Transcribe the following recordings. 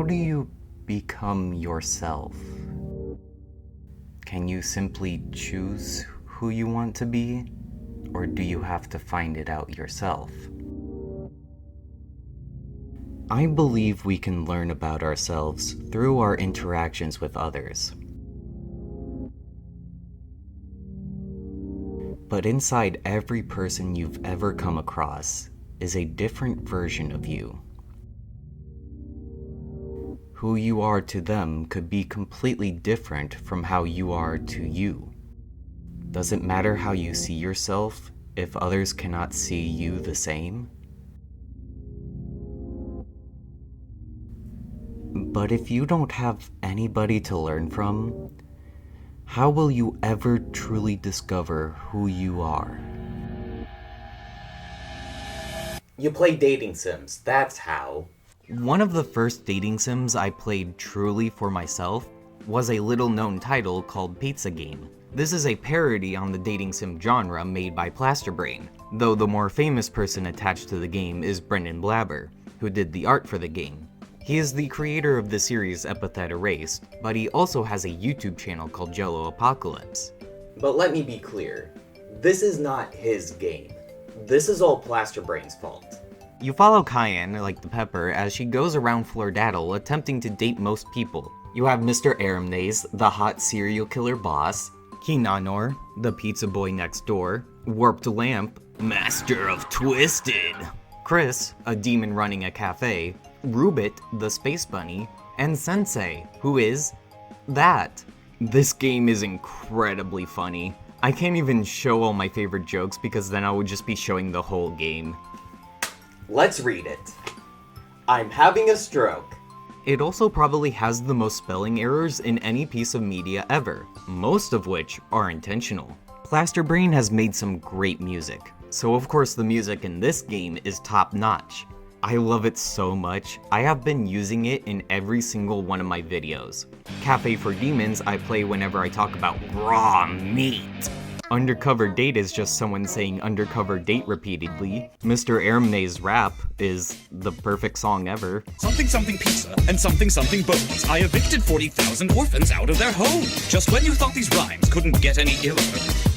do you become yourself? Can you simply choose who you want to be, or do you have to find it out yourself? I believe we can learn about ourselves through our interactions with others. But inside every person you've ever come across is a different version of you. Who you are to them could be completely different from how you are to you. Does it matter how you see yourself if others cannot see you the same? But if you don't have anybody to learn from, how will you ever truly discover who you are? You play dating sims, that's how. One of the first dating sims I played truly for myself was a little-known title called Pizza Game. This is a parody on the dating sim genre made by Plasterbrain, though the more famous person attached to the game is Brendan Blabber, who did the art for the game. He is the creator of the series Epithet Erased, but he also has a YouTube channel called Jello Apocalypse. But let me be clear, this is not his game. This is all Plasterbrain's fault. You follow Cayenne, like the pepper, as she goes around Flordaddle attempting to date most people. You have Mr. Aramnaze, the hot serial killer boss, Kinanor, the pizza boy next door, Warped Lamp, master of Twisted, Chris, a demon running a cafe, Rubit, the space bunny, and Sensei, who is that. This game is incredibly funny. I can't even show all my favorite jokes because then I would just be showing the whole game. Let's read it. I'm having a stroke. It also probably has the most spelling errors in any piece of media ever, most of which are intentional. Plasterbrain has made some great music, so of course the music in this game is top-notch. I love it so much, I have been using it in every single one of my videos. Cafe for Demons I play whenever I talk about raw meat. Undercover Date is just someone saying undercover date repeatedly. Mr. Aramna's rap is the perfect song ever. Something something pizza and something something bones. I evicted 40,000 orphans out of their home. Just when you thought these rhymes couldn't get any iller.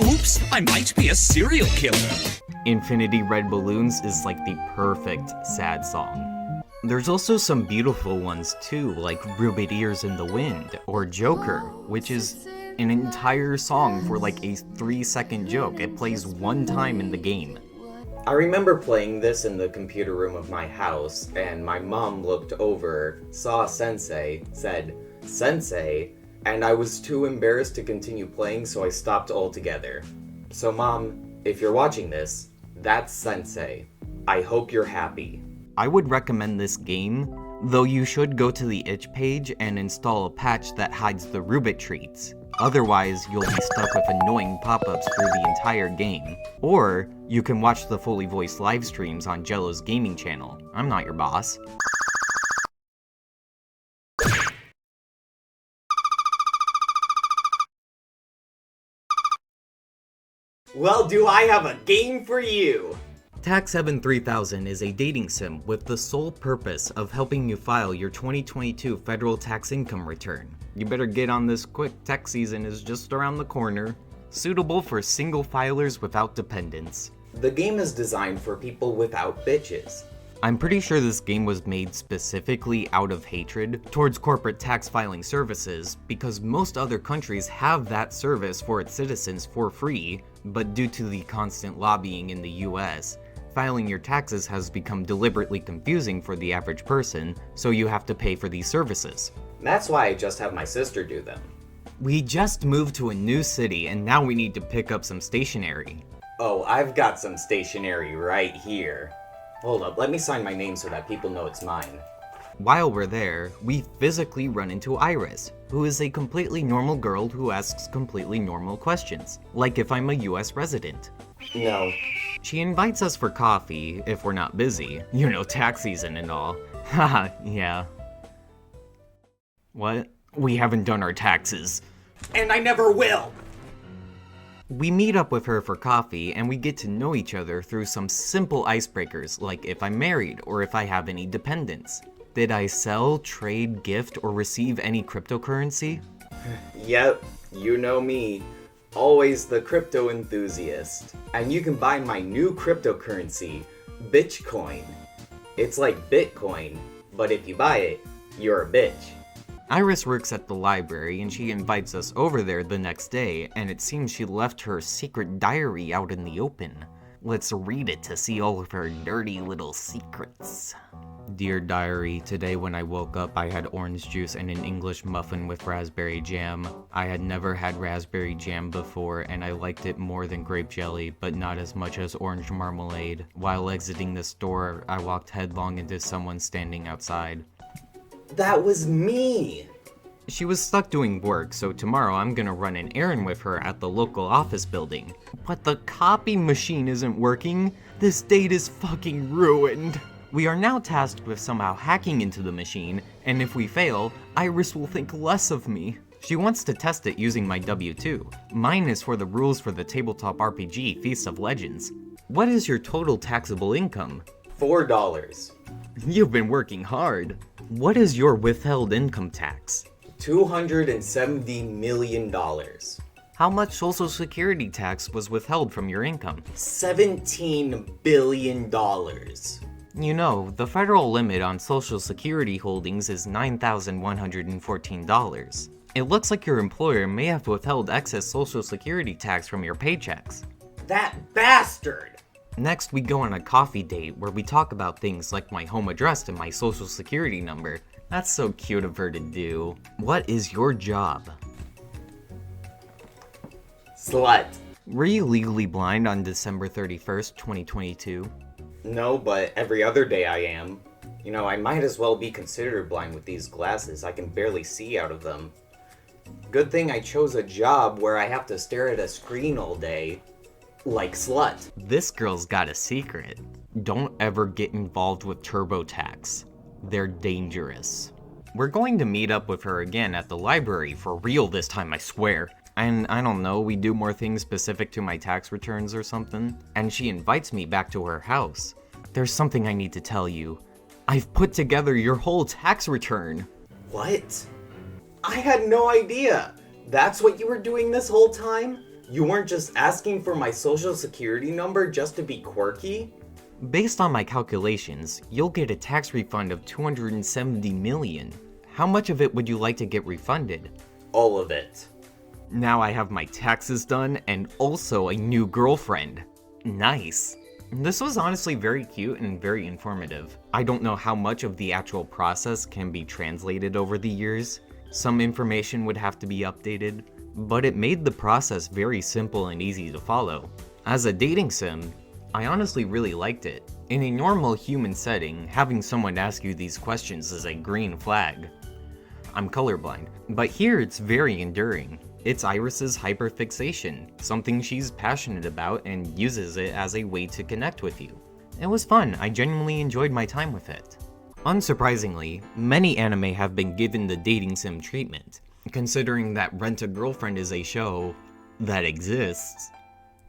Oops, I might be a serial killer. Infinity Red Balloons is like the perfect sad song. There's also some beautiful ones too, like Rubid Ears in the Wind, or Joker, which is an entire song for like a 3-second joke. It plays one time in the game. I remember playing this in the computer room of my house, and my mom looked over, saw Sensei, said, "Sensei," and I was too embarrassed to continue playing, so I stopped altogether. So Mom, if you're watching this, that's Sensei. I hope you're happy. I would recommend this game, though you should go to the itch page and install a patch that hides the Rubit treats. Otherwise, you'll be stuck with annoying pop-ups through the entire game. Or, you can watch the fully voiced live streams on Jello's gaming channel. I'm not your boss. Well, do I have a game for you? Tax7 3000 is a dating sim with the sole purpose of helping you file your 2022 federal tax income return. You better get on this quick, tax season is just around the corner. Suitable for single filers without dependents. The game is designed for people without bitches. I'm pretty sure this game was made specifically out of hatred towards corporate tax filing services because most other countries have that service for its citizens for free, but due to the constant lobbying in the US, filing your taxes has become deliberately confusing for the average person, so you have to pay for these services. That's why I just have my sister do them. We just moved to a new city and now we need to pick up some stationery. Oh, I've got some stationery right here. Hold up, let me sign my name so that people know it's mine. While we're there, we physically run into Iris, who is a completely normal girl who asks completely normal questions, like if I'm a US resident. No. She invites us for coffee, if we're not busy. You know, tax season and all. Haha, yeah. What? We haven't done our taxes. And I never will! We meet up with her for coffee, and we get to know each other through some simple icebreakers, like if I'm married or if I have any dependents. Did I sell, trade, gift, or receive any cryptocurrency? Yep, you know me. Always the crypto enthusiast. And you can buy my new cryptocurrency, Bitcoin. It's like Bitcoin, but if you buy it, you're a bitch. Iris works at the library and she invites us over there the next day, and it seems she left her secret diary out in the open. Let's read it to see all of her dirty little secrets. Dear diary, today when I woke up I had orange juice and an English muffin with raspberry jam. I had never had raspberry jam before and I liked it more than grape jelly, but not as much as orange marmalade. While exiting the store, I walked headlong into someone standing outside. That was me! She was stuck doing work, so tomorrow I'm gonna run an errand with her at the local office building. But the copy machine isn't working. This date is fucking ruined. We are now tasked with somehow hacking into the machine, and if we fail, Iris will think less of me. She wants to test it using my W-2. Mine is for the rules for the tabletop RPG Feast of Legends. What is your total taxable income? $4. You've been working hard. What is your withheld income tax? $270 million. How much Social Security tax was withheld from your income? $17 billion. You know, the federal limit on Social Security holdings is $9,114. It looks like your employer may have withheld excess Social Security tax from your paychecks. That bastard! Next, we go on a coffee date where we talk about things like my home address and my Social Security number. That's so cute of her to do. What is your job? Slut. Were you legally blind on December 31st, 2022? No, but every other day I am. You know, I might as well be considered blind with these glasses. I can barely see out of them. Good thing I chose a job where I have to stare at a screen all day. Like slut. This girl's got a secret. Don't ever get involved with TurboTax. They're dangerous. We're going to meet up with her again at the library, for real this time, I swear. And I don't know, we do more things specific to my tax returns or something. And she invites me back to her house. There's something I need to tell you. I've put together your whole tax return. What? I had no idea. That's what you were doing this whole time? You weren't just asking for my social security number just to be quirky? Based on my calculations, you'll get a tax refund of $270 million. How much of it would you like to get refunded? All of it. Now I have my taxes done and also a new girlfriend. Nice. This was honestly very cute and very informative. I don't know how much of the actual process can be translated over the years. Some information would have to be updated, but it made the process very simple and easy to follow. As a dating sim, I honestly really liked it. In a normal human setting, having someone ask you these questions is a green flag. I'm colorblind, but here it's very enduring. It's Iris's hyperfixation, something she's passionate about and uses it as a way to connect with you. It was fun, I genuinely enjoyed my time with it. Unsurprisingly, many anime have been given the dating sim treatment. Considering that Rent-a-Girlfriend is a show that exists,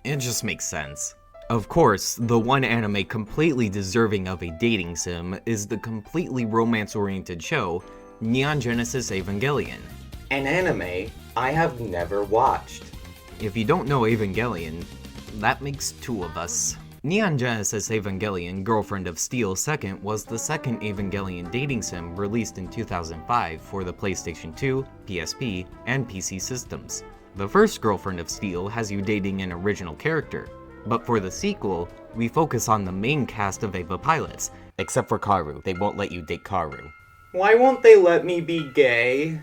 it just makes sense. Of course, the one anime completely deserving of a dating sim is the completely romance-oriented show, Neon Genesis Evangelion. An anime I have never watched. If you don't know Evangelion, that makes two of us. Neon Genesis Evangelion Girlfriend of Steel 2nd was the second Evangelion dating sim released in 2005 for the PlayStation 2, PSP, and PC systems. The first Girlfriend of Steel has you dating an original character, but for the sequel, we focus on the main cast of EVA pilots, except for Karu. They won't let you date Karu. Why won't they let me be gay?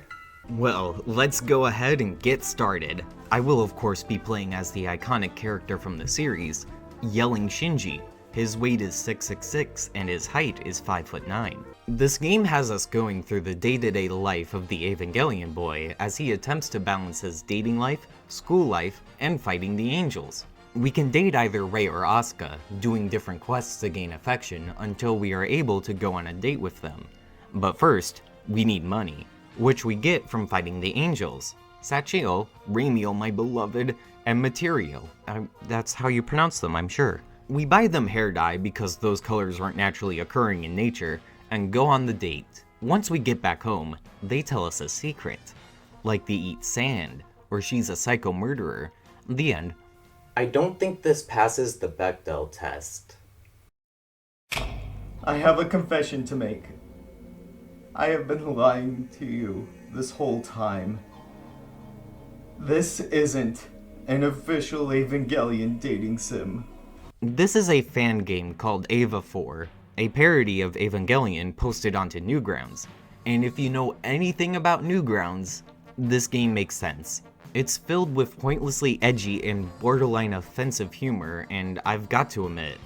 Well, let's go ahead and get started. I will of course be playing as the iconic character from the series, Yelling Shinji. His weight is 6'6" and his height is 5'9". This game has us going through the day-to-day life of the Evangelion boy as he attempts to balance his dating life, school life, and fighting the angels. We can date either Rei or Asuka, doing different quests to gain affection until we are able to go on a date with them. But first, we need money, which we get from fighting the angels. Sachio, Ramiel my beloved, and Material. That's how you pronounce them, I'm sure. We buy them hair dye because those colors aren't naturally occurring in nature, and go on the date. Once we get back home, they tell us a secret. Like they eat sand, or she's a psycho murderer. The end. I don't think this passes the Bechdel test. I have a confession to make. I have been lying to you this whole time. This isn't an official Evangelion dating sim. This is a fan game called Eva 4, a parody of Evangelion posted onto Newgrounds. And if you know anything about Newgrounds, this game makes sense. It's filled with pointlessly edgy and borderline offensive humor, and I've got to admit,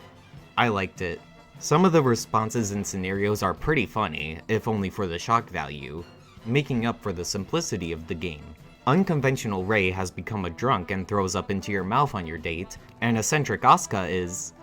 I liked it. Some of the responses and scenarios are pretty funny, if only for the shock value, making up for the simplicity of the game. Unconventional Ray has become a drunk and throws up into your mouth on your date, and eccentric Asuka is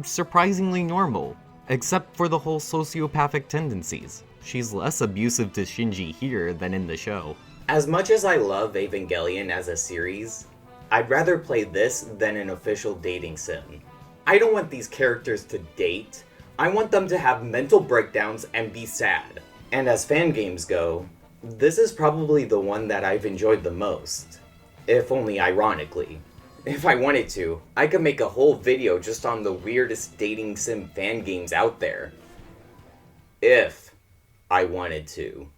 surprisingly normal, except for the whole sociopathic tendencies. She's less abusive to Shinji here than in the show. As much as I love Evangelion as a series, I'd rather play this than an official dating sim. I don't want these characters to date. I want them to have mental breakdowns and be sad. And as fan games go, this is probably the one that I've enjoyed the most. If only ironically. If I wanted to, I could make a whole video just on the weirdest dating sim fan games out there. If I wanted to.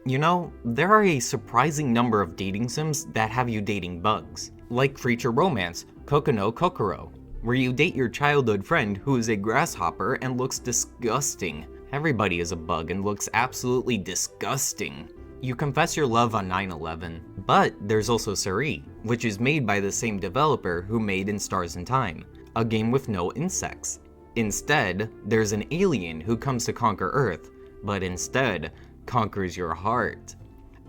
You know, there are a surprising number of dating sims that have you dating bugs, like Creature Romance, Kokono Kokoro, where you date your childhood friend who is a grasshopper and looks disgusting. Everybody is a bug and looks absolutely disgusting. You confess your love on 9/11, but there's also Suri, which is made by the same developer who made In Stars in Time, a game with no insects. Instead, there's an alien who comes to conquer Earth, but instead conquers your heart.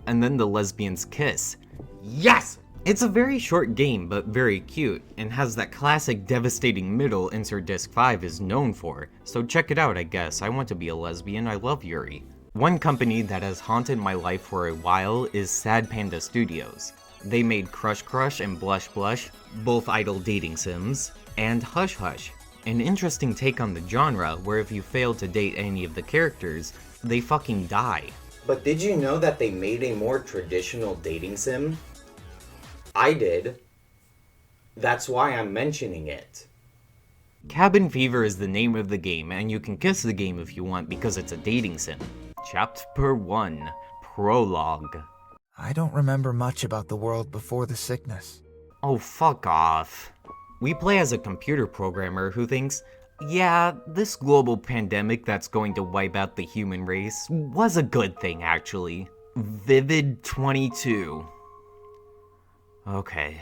And then the lesbians kiss. Yes! It's a very short game, but very cute, and has that classic devastating middle Insert Disc 5 is known for, so check it out I guess. I want to be a lesbian, I love Yuri. One company that has haunted my life for a while is Sad Panda Studios. They made Crush Crush and Blush Blush, both idol dating sims, and Hush Hush, an interesting take on the genre where if you fail to date any of the characters, they fucking die. But did you know that they made a more traditional dating sim? I did. That's why I'm mentioning it. Cabin Fever is the name of the game, and you can kiss the game if you want because it's a dating sim. Chapter 1, Prologue. I don't remember much about the world before the sickness. Oh, fuck off. We play as a computer programmer who thinks, yeah, this global pandemic that's going to wipe out the human race was a good thing, actually. Vivid 22. Okay.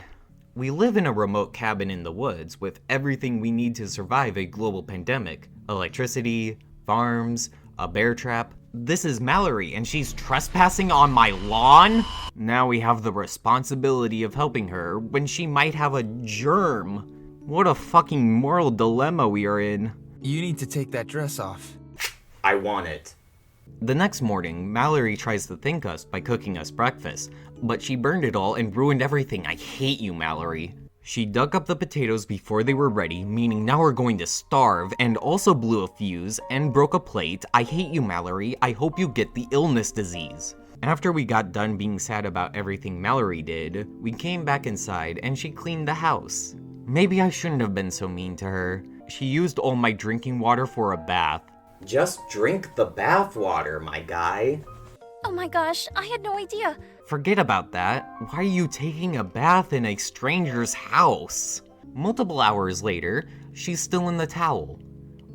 We live in a remote cabin in the woods with everything we need to survive a global pandemic. Electricity, farms, a bear trap. This is Mallory and she's trespassing on my lawn? Now we have the responsibility of helping her when she might have a germ. What a fucking moral dilemma we are in. You need to take that dress off. I want it. The next morning, Mallory tries to thank us by cooking us breakfast, but she burned it all and ruined everything. I hate you, Mallory. She dug up the potatoes before they were ready, meaning now we're going to starve, and also blew a fuse and broke a plate. I hate you, Mallory. I hope you get the illness disease. After we got done being sad about everything Mallory did, we came back inside and she cleaned the house. Maybe I shouldn't have been so mean to her. She used all my drinking water for a bath. Just drink the bath water, my guy. Oh my gosh, I had no idea. Forget about that. Why are you taking a bath in a stranger's house? Multiple hours later, she's still in the towel.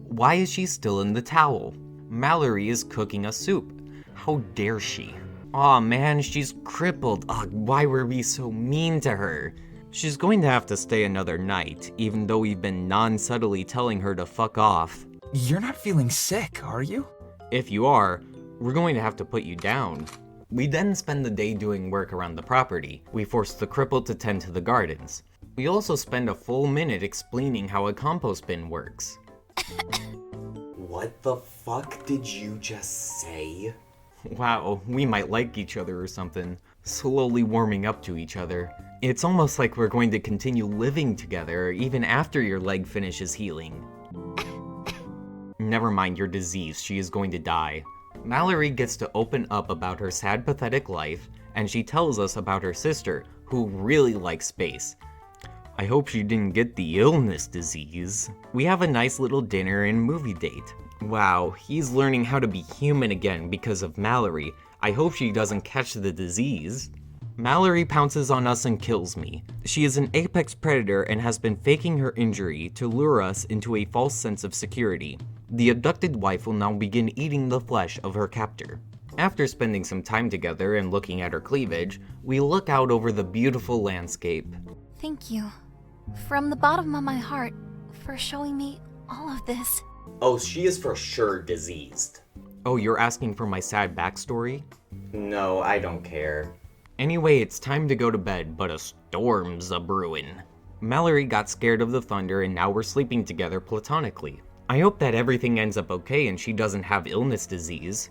Why is she still in the towel? Mallory is cooking a soup. How dare she? Aw man, she's crippled. Ugh, why were we so mean to her? She's going to have to stay another night, even though we've been non-subtly telling her to fuck off. You're not feeling sick, are you? If you are, we're going to have to put you down. We then spend the day doing work around the property. We force the cripple to tend to the gardens. We also spend a full minute explaining how a compost bin works. What the fuck did you just say? Wow, we might like each other or something. Slowly warming up to each other. It's almost like we're going to continue living together even after your leg finishes healing. never mind, you're diseased, she is going to die. Mallory gets to open up about her sad, pathetic life, and she tells us about her sister, who really likes space. I hope she didn't get the illness disease. We have a nice little dinner and movie date. Wow, he's learning how to be human again because of Mallory. I hope she doesn't catch the disease. Mallory pounces on us and kills me. She is an apex predator and has been faking her injury to lure us into a false sense of security. The abducted wife will now begin eating the flesh of her captor. After spending some time together and looking at her cleavage, we look out over the beautiful landscape. Thank you. From the bottom of my heart, for showing me all of this. Oh, she is for sure diseased. Oh, you're asking for my sad backstory? No, I don't care. Anyway, it's time to go to bed, but a storm's a-brewin'. Mallory got scared of the thunder and now we're sleeping together platonically. I hope that everything ends up okay and she doesn't have illness disease.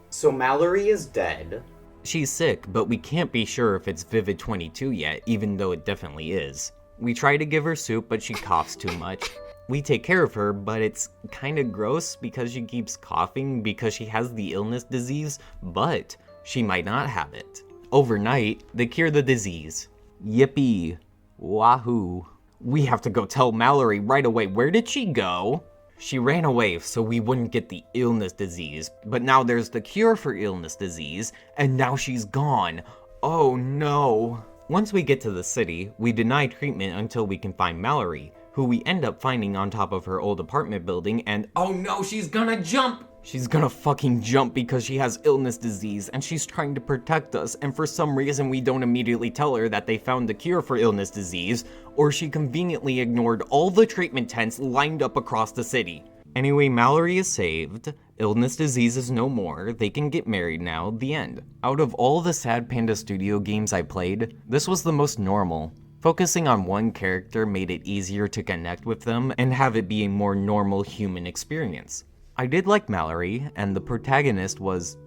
So Mallory is dead. She's sick, but we can't be sure if it's Vivid 22 yet, even though it definitely is. We try to give her soup, but she coughs too much. We take care of her, but it's kinda gross because she keeps coughing because she has the illness disease, but she might not have it. Overnight, they cure the disease. Yippee. Wahoo. We have to go tell Mallory right away. Where did she go? She ran away so we wouldn't get the illness disease, but now there's the cure for illness disease, and now she's gone. Oh no. Once we get to the city, we deny treatment until we can find Mallory, who we end up finding on top of her old apartment building, and oh no, she's gonna jump! She's gonna fucking jump because she has illness disease and she's trying to protect us, and for some reason we don't immediately tell her that they found the cure for illness disease, or she conveniently ignored all the treatment tents lined up across the city. Anyway, Mallory is saved, illness disease is no more, they can get married now, the end. Out of all the Sad Panda Studio games I played, this was the most normal. Focusing on one character made it easier to connect with them and have it be a more normal human experience. I did like Mallory, and the protagonist was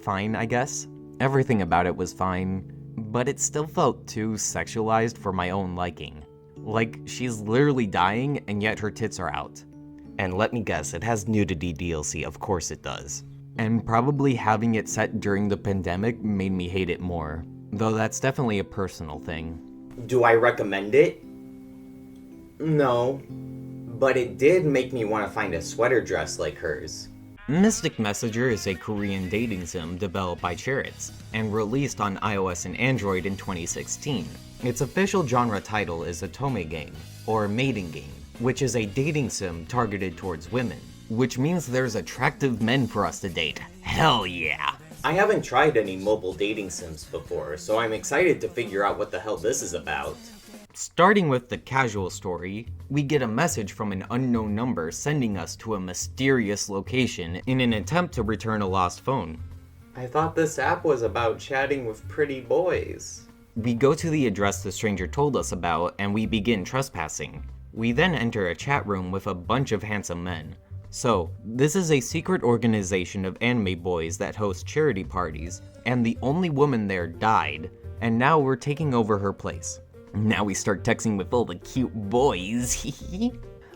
fine, I guess. Everything about it was fine, but it still felt too sexualized for my own liking. Like, she's literally dying, and yet her tits are out. And let me guess, it has nudity DLC, of course it does. And probably having it set during the pandemic made me hate it more, though that's definitely a personal thing. Do I recommend it? No. But it did make me want to find a sweater dress like hers. Mystic Messenger is a Korean dating sim developed by Chariots, and released on iOS and Android in 2016. Its official genre title is Otome Game, or Mating Game, which is a dating sim targeted towards women, which means there's attractive men for us to date. Hell yeah! I haven't tried any mobile dating sims before, so I'm excited to figure out what the hell this is about. Starting with the casual story, we get a message from an unknown number sending us to a mysterious location in an attempt to return a lost phone. I thought this app was about chatting with pretty boys. We go to the address the stranger told us about and we begin trespassing. We then enter a chat room with a bunch of handsome men. So, this is a secret organization of anime boys that host charity parties, and the only woman there died, and now we're taking over her place. Now we start texting with all the cute boys.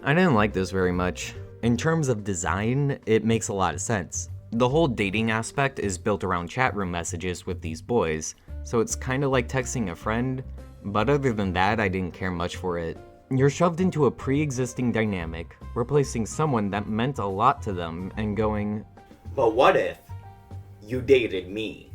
I didn't like this very much. In terms of design, it makes a lot of sense. The whole dating aspect is built around chat room messages with these boys, so it's kinda like texting a friend, but other than that, I didn't care much for it. You're shoved into a pre-existing dynamic, replacing someone that meant a lot to them and going, But what if you dated me?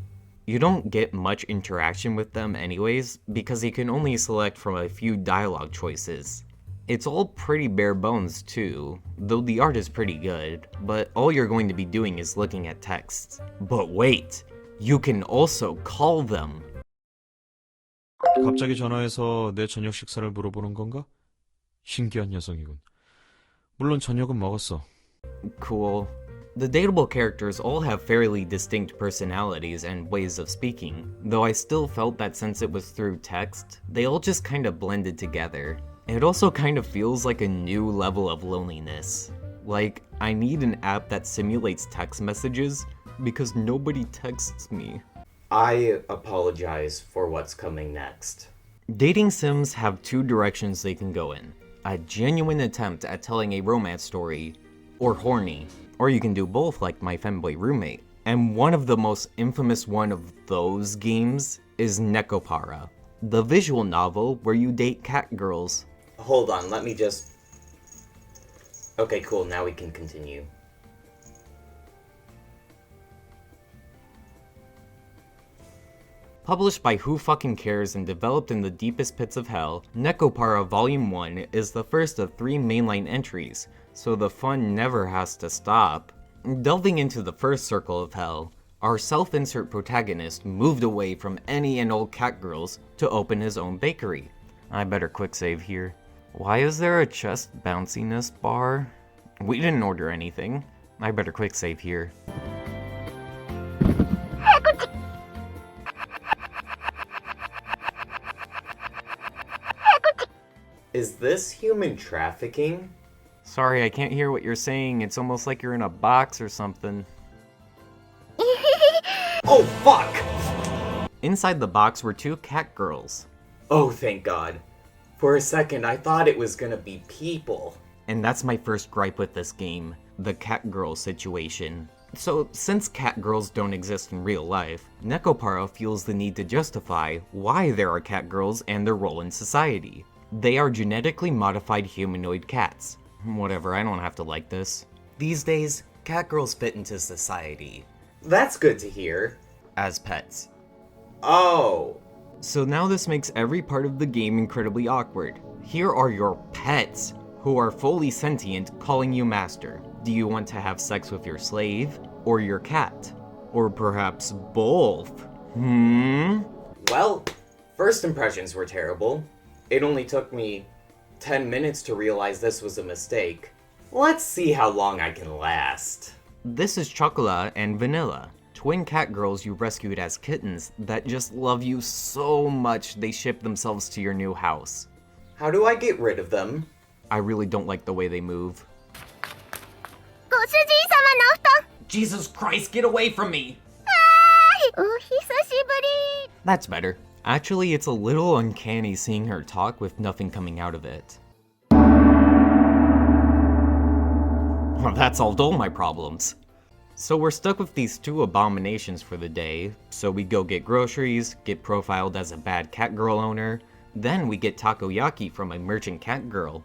You don't get much interaction with them anyways, because you can only select from a few dialogue choices. It's all pretty bare bones too, though the art is pretty good, but all you're going to be doing is looking at texts. But wait, you can also call them. 갑자기 전화해서 내 저녁 식사를 물어보는 건가? 신기한 녀석이군. 물론 저녁은 먹었어. Cool. The dateable characters all have fairly distinct personalities and ways of speaking, though I still felt that since it was through text, they all just kinda blended together. It also kind of feels like a new level of loneliness. Like, I need an app that simulates text messages, because nobody texts me. I apologize for what's coming next. Dating sims have two directions they can go in. A genuine attempt at telling a romance story, or horny. Or you can do both like my femboy roommate. And one of the most infamous one of those games is Nekopara, the visual novel where you date cat girls. Hold on, let me just... Okay, cool, now we can continue. Published by Who Fucking Cares and developed in the deepest pits of hell, Nekopara Volume 1 is the first of 3 mainline entries, so the fun never has to stop. Delving into the first circle of hell, our self-insert protagonist moved away from any and all cat girls to open his own bakery. I better quick save here. Why is there a chest bounciness bar? We didn't order anything. I better quick save here. Is this human trafficking? Sorry, I can't hear what you're saying. It's almost like you're in a box or something. Oh, fuck! Inside the box were 2 cat girls. Oh, thank God. For a second, I thought it was gonna be people. And that's my first gripe with this game, the cat girl situation. So, since cat girls don't exist in real life, Nekopara feels the need to justify why there are cat girls and their role in society. They are genetically modified humanoid cats. Whatever, I don't have to like this. These days, cat girls fit into society. That's good to hear. As pets. Oh. So now this makes every part of the game incredibly awkward. Here are your pets, who are fully sentient, calling you master. Do you want to have sex with your slave, or your cat? Or perhaps both? Well, first impressions were terrible. It only took me 10 minutes to realize this was a mistake. Let's see how long I can last. This is Chocola and Vanilla, twin cat girls you rescued as kittens that just love you so much they ship themselves to your new house. How do I get rid of them? I really don't like the way they move. Jesus Christ, get away from me! That's better. Actually, it's a little uncanny seeing her talk with nothing coming out of it. Well, that solved all my problems. So we're stuck with these 2 abominations for the day, so we go get groceries, get profiled as a bad cat girl owner, then we get takoyaki from a merchant cat girl.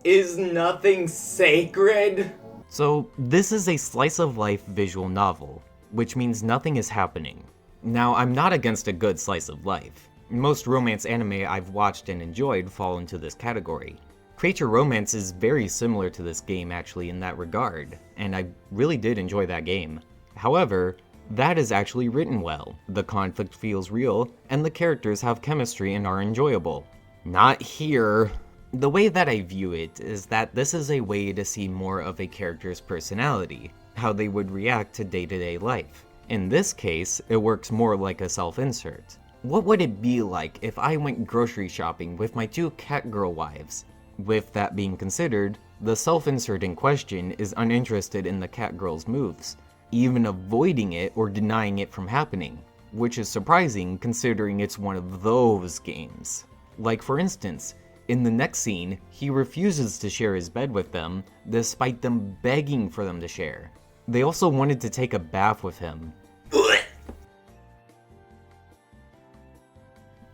Is nothing sacred? So this is a slice of life visual novel, which means nothing is happening. Now, I'm not against a good slice of life. Most romance anime I've watched and enjoyed fall into this category. Creature Romance is very similar to this game actually in that regard, and I really did enjoy that game. However, that is actually written well, the conflict feels real, and the characters have chemistry and are enjoyable. Not here. The way that I view it is that this is a way to see more of a character's personality, how they would react to day-to-day life. In this case, it works more like a self-insert. What would it be like if I went grocery shopping with my 2 cat girl wives? With that being considered, the self-insert in question is uninterested in the cat girl's moves, even avoiding it or denying it from happening, which is surprising considering it's one of those games. Like for instance, in the next scene, he refuses to share his bed with them, despite them begging for them to share. They also wanted to take a bath with him.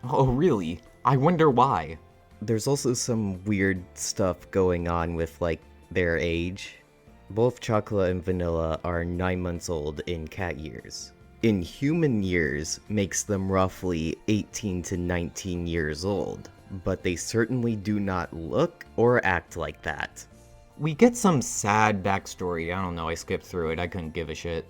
Oh really? I wonder why. There's also some weird stuff going on with, like, their age. Both Chocola and Vanilla are 9 months old in cat years. In human years makes them roughly 18 to 19 years old, but they certainly do not look or act like that. We get some sad backstory. I don't know, I skipped through it. I couldn't give a shit.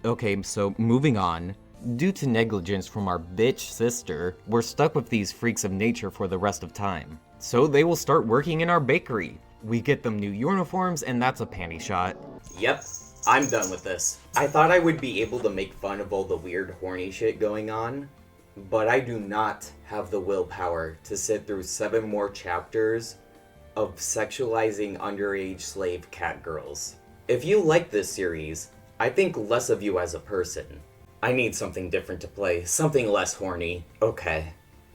Okay, so moving on. Due to negligence from our bitch sister, we're stuck with these freaks of nature for the rest of time. So they will start working in our bakery. We get them new uniforms, and that's a panty shot. Yep, I'm done with this. I thought I would be able to make fun of all the weird horny shit going on, but I do not have the willpower to sit through 7 more chapters of sexualizing underage slave cat girls. If you like this series, I think less of you as a person. I need something different to play, something less horny. Okay.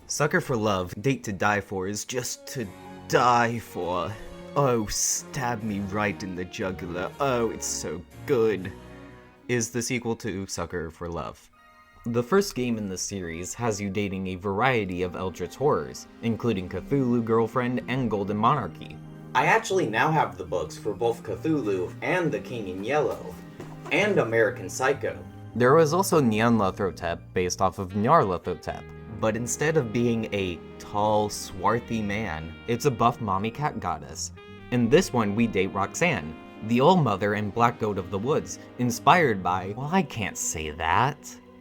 Sucker for Love, Date to Die For is just to die for. "Oh, stab me right in the jugular, oh, it's so good," is the sequel to Sucker for Love. The first game in the series has you dating a variety of eldritch horrors, including Cthulhu Girlfriend and Golden Monarchy. I actually now have the books for both Cthulhu and The King in Yellow, and American Psycho. There was also Nyarlathotep based off of Nyarlathotep, but instead of being a tall, swarthy man, it's a buff mommy cat goddess. In this one, we date Roxanne, the Old Mother and Black Goat of the Woods, inspired by, well, I can't say that.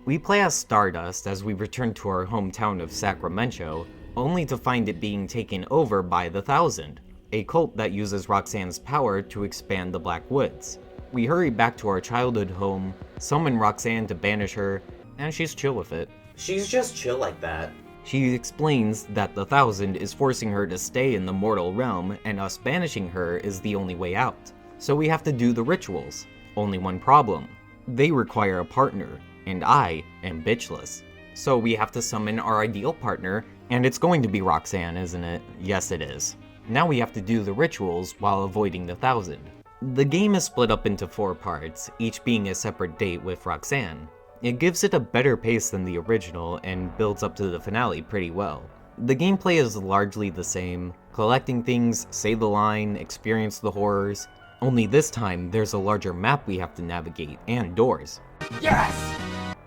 We play as Stardust as we return to our hometown of Sacramento, only to find it being taken over by the Thousand, a cult that uses Roxanne's power to expand the Black Woods. We hurry back to our childhood home, summon Roxanne to banish her, and she's chill with it. She's just chill like that. She explains that the Thousand is forcing her to stay in the mortal realm, and us banishing her is the only way out. So we have to do the rituals. Only one problem. They require a partner, and I am bitchless. So we have to summon our ideal partner, and it's going to be Roxanne, isn't it? Yes, it is. Now we have to do the rituals while avoiding the Thousand. The game is split up into 4 parts, each being a separate date with Roxanne. It gives it a better pace than the original and builds up to the finale pretty well. The gameplay is largely the same, collecting things, say the line, experience the horrors, only this time there's a larger map we have to navigate, and doors. Yes!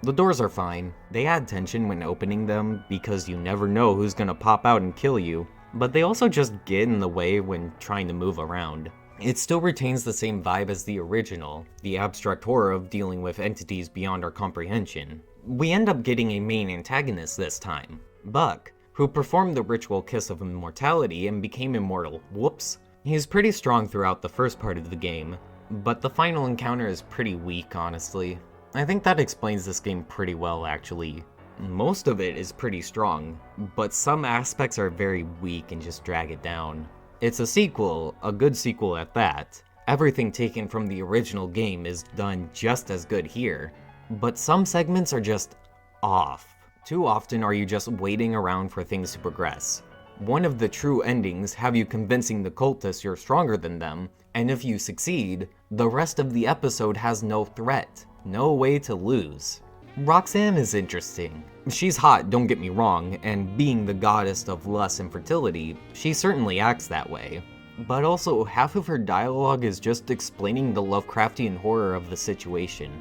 The doors are fine. They add tension when opening them because you never know who's gonna pop out and kill you, but they also just get in the way when trying to move around. It still retains the same vibe as the original, the abstract horror of dealing with entities beyond our comprehension. We end up getting a main antagonist this time, Buck, who performed the ritual kiss of immortality and became immortal. Whoops. He's pretty strong throughout the first part of the game, but the final encounter is pretty weak, honestly. I think that explains this game pretty well, actually. Most of it is pretty strong, but some aspects are very weak and just drag it down. It's a sequel, a good sequel at that. Everything taken from the original game is done just as good here, but some segments are just off. Too often are you just waiting around for things to progress. One of the true endings have you convincing the cultists you're stronger than them, and if you succeed, the rest of the episode has no threat, no way to lose. Roxanne is interesting. She's hot, don't get me wrong, and being the goddess of lust and fertility, she certainly acts that way. But also, half of her dialogue is just explaining the Lovecraftian horror of the situation.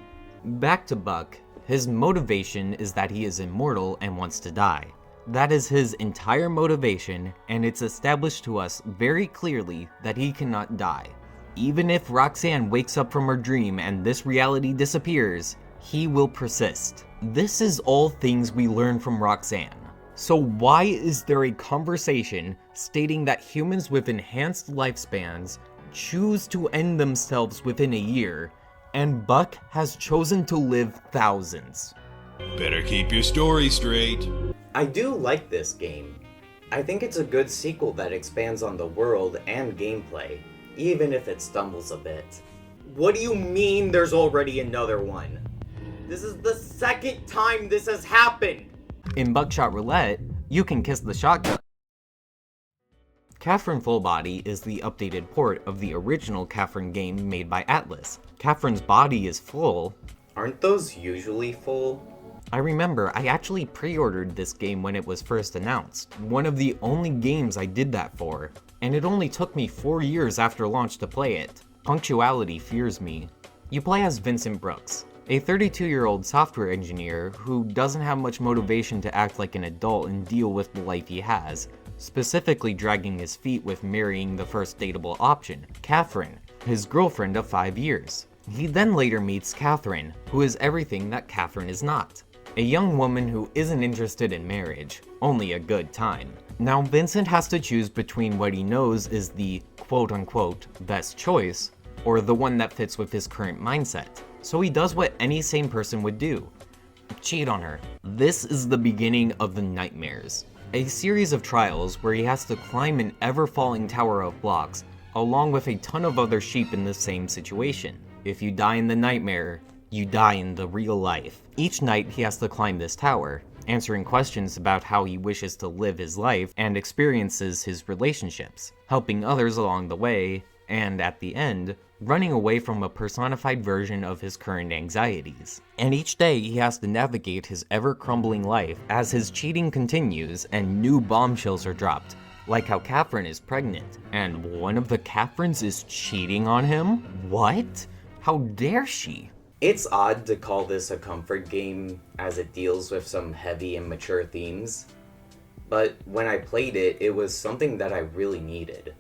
Back to Buck, his motivation is that he is immortal and wants to die. That is his entire motivation, and it's established to us very clearly that he cannot die. Even if Roxanne wakes up from her dream and this reality disappears, he will persist. This is all things we learn from Roxanne. So why is there a conversation stating that humans with enhanced lifespans choose to end themselves within a year, and Buck has chosen to live thousands? Better keep your story straight. I do like this game. I think it's a good sequel that expands on the world and gameplay, even if it stumbles a bit. What do you mean there's already another one? This is the second time this has happened! In Buckshot Roulette, you can kiss the shotgun. Catherine Fullbody is the updated port of the original Catherine game made by Atlas. Catherine's body is full. Aren't those usually full? I remember I actually pre-ordered this game when it was first announced, one of the only games I did that for, and it only took me 4 years after launch to play it. Punctuality fears me. You play as Vincent Brooks, a 32-year-old software engineer who doesn't have much motivation to act like an adult and deal with the life he has, specifically dragging his feet with marrying the first dateable option, Catherine, his girlfriend of 5 years. He then later meets Catherine, who is everything that Catherine is not. A young woman who isn't interested in marriage, only a good time. Now Vincent has to choose between what he knows is the quote-unquote best choice, or the one that fits with his current mindset. So he does what any sane person would do. Cheat on her. This is the beginning of the nightmares. A series of trials where he has to climb an ever-falling tower of blocks, along with a ton of other sheep in the same situation. If you die in the nightmare, you die in the real life. Each night he has to climb this tower, answering questions about how he wishes to live his life and experiences his relationships, helping others along the way, and at the end, running away from a personified version of his current anxieties. And each day he has to navigate his ever-crumbling life as his cheating continues and new bombshells are dropped, like how Catherine is pregnant, and one of the Catherines is cheating on him? What? How dare she? It's odd to call this a comfort game as it deals with some heavy and mature themes, but when I played it, it was something that I really needed.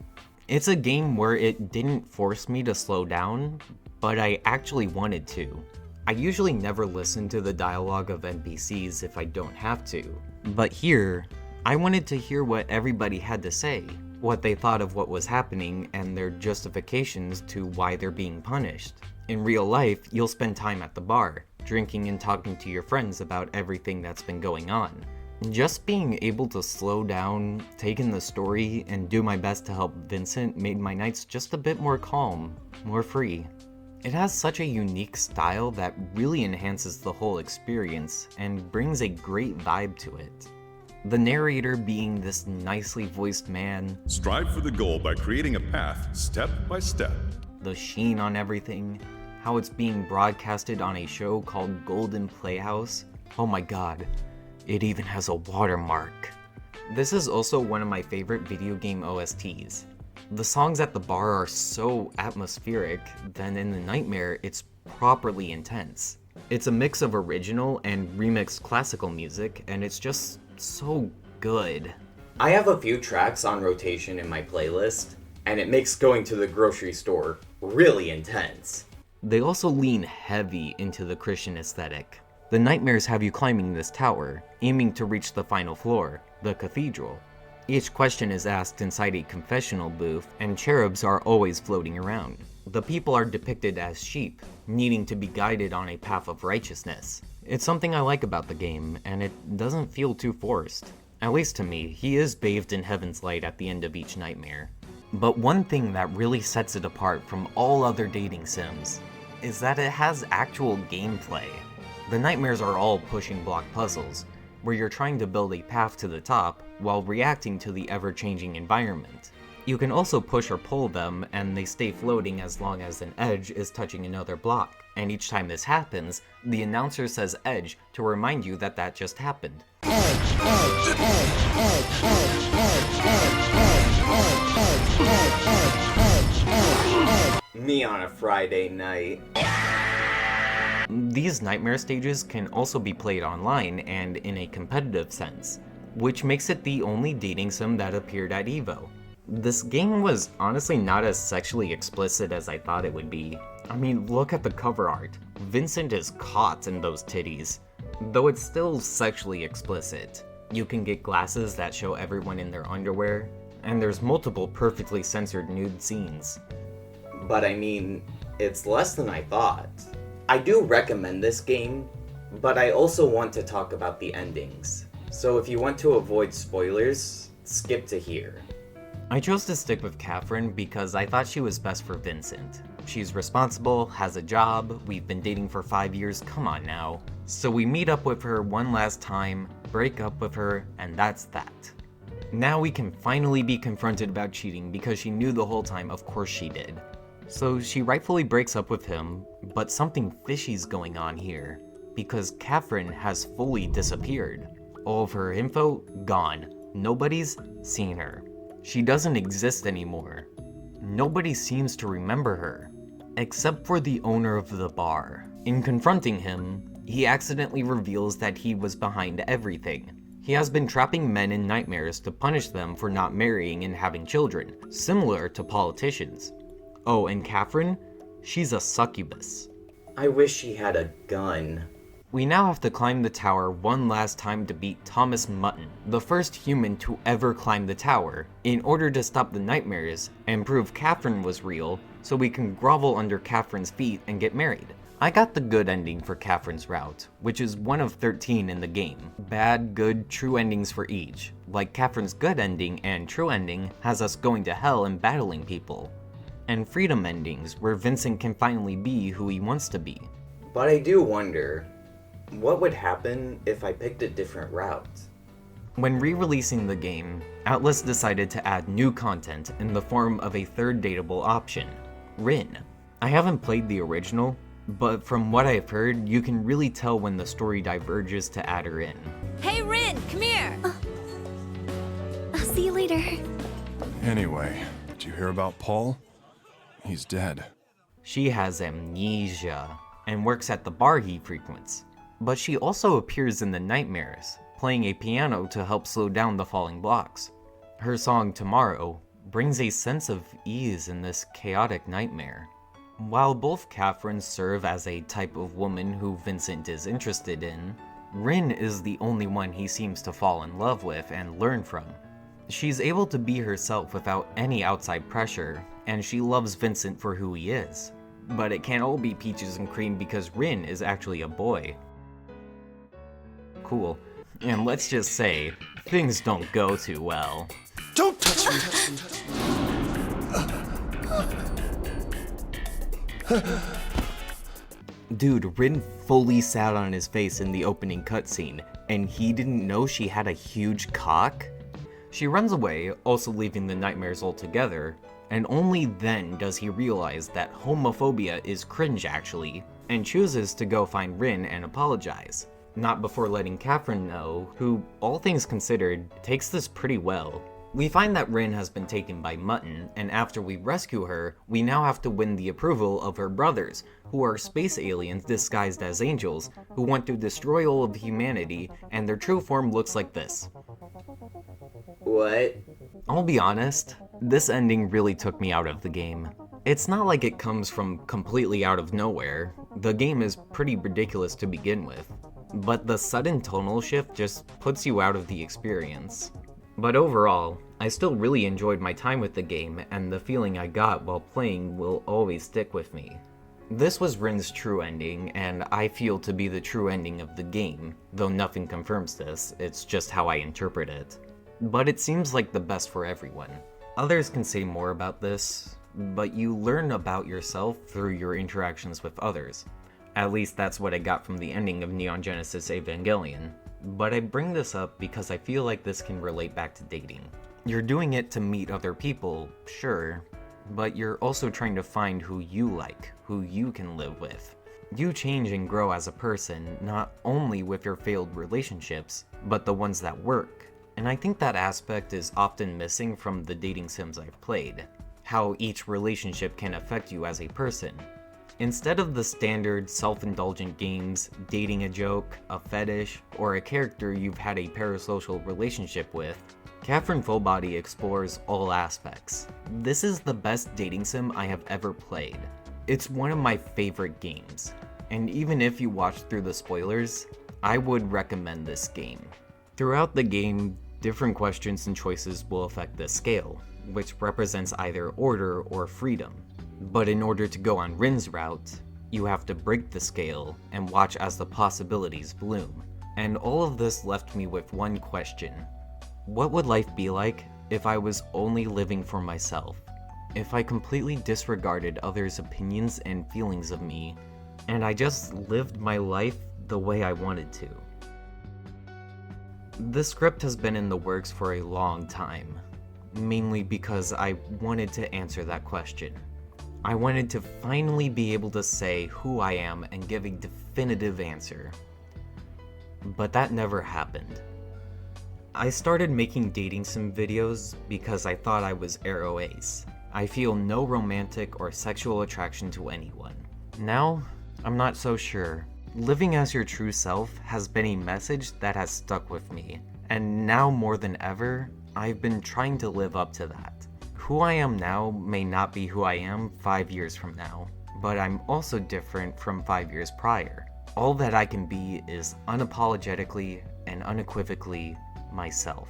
It's a game where it didn't force me to slow down, but I actually wanted to. I usually never listen to the dialogue of NPCs if I don't have to, but here, I wanted to hear what everybody had to say, what they thought of what was happening, and their justifications to why they're being punished. In real life, you'll spend time at the bar, drinking and talking to your friends about everything that's been going on. Just being able to slow down, take in the story, and do my best to help Vincent made my nights just a bit more calm, more free. It has such a unique style that really enhances the whole experience and brings a great vibe to it. The narrator being this nicely voiced man, Strive for the goal by creating a path step by step. the sheen on everything, how it's being broadcasted on a show called Golden Playhouse. Oh my god, it even has a watermark. This is also one of my favorite video game OSTs. The songs at the bar are so atmospheric, then in The Nightmare, it's properly intense. It's a mix of original and remixed classical music, and it's just so good. I have a few tracks on rotation in my playlist, and it makes going to the grocery store really intense. They also lean heavy into the Christian aesthetic. The nightmares have you climbing this tower, aiming to reach the final floor, the cathedral. Each question is asked inside a confessional booth, and cherubs are always floating around. The people are depicted as sheep, needing to be guided on a path of righteousness. It's something I like about the game, and it doesn't feel too forced. At least to me, he is bathed in heaven's light at the end of each nightmare. But one thing that really sets it apart from all other dating sims is that it has actual gameplay. The nightmares are all pushing block puzzles, where you're trying to build a path to the top while reacting to the ever-changing environment. You can also push or pull them, and they stay floating as long as an edge is touching another block. And each time this happens, the announcer says edge to remind you that that just happened. Me on a Friday night. These nightmare stages can also be played online and in a competitive sense, which makes it the only dating sim that appeared at EVO. This game was honestly not as sexually explicit as I thought it would be. I mean, look at the cover art. Vincent is caught in those titties, though it's still sexually explicit. You can get glasses that show everyone in their underwear, and there's multiple perfectly censored nude scenes. But I mean, it's less than I thought. I do recommend this game, but I also want to talk about the endings. So if you want to avoid spoilers, skip to here. I chose to stick with Catherine because I thought she was best for Vincent. She's responsible, has a job, we've been dating for 5 years, come on now. So we meet up with her one last time, break up with her, and that's that. Now we can finally be confronted about cheating because she knew the whole time, of course she did. So she rightfully breaks up with him, but something fishy's going on here, because Catherine has fully disappeared. All of her info, gone. Nobody's seen her. She doesn't exist anymore. Nobody seems to remember her, except for the owner of the bar. In confronting him, he accidentally reveals that he was behind everything. He has been trapping men in nightmares to punish them for not marrying and having children, similar to politicians. Oh, and Catherine? She's a succubus. I wish she had a gun. We now have to climb the tower one last time to beat Thomas Mutton, the first human to ever climb the tower, in order to stop the nightmares and prove Catherine was real, so we can grovel under Catherine's feet and get married. I got the good ending for Catherine's route, which is one of 13 in the game. Bad, good, true endings for each. Like Catherine's good ending and true ending has us going to hell and battling people. And freedom endings, where Vincent can finally be who he wants to be. But I do wonder, What would happen if I picked a different route? When re-releasing the game, Atlus decided to add new content in the form of a third dateable option, Rin. I haven't played the original, but from what I've heard, you can really tell when the story diverges to add her in. Hey, Rin, come here! I'll see you later. Anyway, did you hear about Paul? He's dead. She has amnesia and works at the bar he frequents, but she also appears in the nightmares, playing a piano to help slow down the falling blocks. Her song Tomorrow brings a sense of ease in this chaotic nightmare. While both Catherine serve as a type of woman who Vincent is interested in, Rin is the only one he seems to fall in love with and learn from. She's able to be herself without any outside pressure, and she loves Vincent for who he is. But it can't all be peaches and cream because Rin is actually a boy. Cool. And let's just say, things don't go too well. Don't touch me! Dude, Rin fully sat on his face in the opening cutscene, and he didn't know she had a huge cock? She runs away, also leaving the nightmares altogether, and only then does he realize that homophobia is cringe actually, and chooses to go find Rin and apologize. Not before letting Catherine know, who, all things considered, takes this pretty well. We find that Rin has been taken by Mutton, and after we rescue her, we now have to win the approval of her brothers, who are space aliens disguised as angels, who want to destroy all of humanity, and their true form looks like this. What? I'll be honest, this ending really took me out of the game. It's not like it comes from completely out of nowhere. The game is pretty ridiculous to begin with, but the sudden tonal shift just puts you out of the experience. But overall, I still really enjoyed my time with the game, and the feeling I got while playing will always stick with me. This was Rin's true ending, and I feel to be the true ending of the game, though nothing confirms this, it's just how I interpret it. But it seems like the best for everyone. Others can say more about this, but you learn about yourself through your interactions with others. At least that's what I got from the ending of Neon Genesis Evangelion. But I bring this up because I feel like this can relate back to dating. You're doing it to meet other people, sure, but you're also trying to find who you like, who you can live with. You change and grow as a person, not only with your failed relationships, but the ones that work. And I think that aspect is often missing from the dating sims I've played. How each relationship can affect you as a person. Instead of the standard self-indulgent games, dating a joke, a fetish, or a character you've had a parasocial relationship with, Catherine Fullbody explores all aspects. This is the best dating sim I have ever played. It's one of my favorite games, and even if you watch through the spoilers, I would recommend this game. Throughout the game, different questions and choices will affect the scale, which represents either order or freedom. But in order to go on Rin's route, you have to break the scale and watch as the possibilities bloom. And all of this left me with one question. What would life be like if I was only living for myself? If I completely disregarded others' opinions and feelings of me, and I just lived my life the way I wanted to? The script has been in the works for a long time, mainly because I wanted to answer that question. I wanted to finally be able to say who I am and give a definitive answer. But that never happened. I started making dating sim videos because I thought I was Arrow Ace. I feel no romantic or sexual attraction to anyone. Now, I'm not so sure. Living as your true self has been a message that has stuck with me, and now more than ever, I've been trying to live up to that. Who I am now may not be who I am 5 years from now, but I'm also different from 5 years prior. All that I can be is unapologetically and unequivocally myself.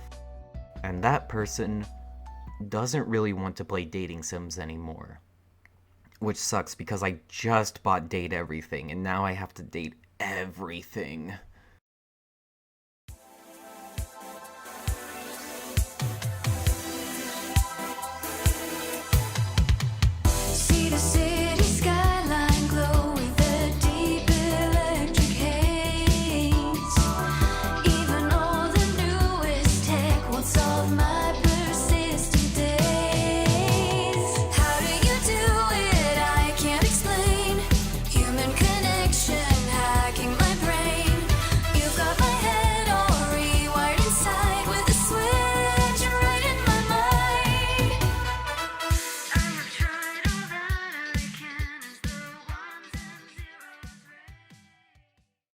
And that person doesn't really want to play dating sims anymore. Which sucks because I just bought Date Everything and now I have to date everything.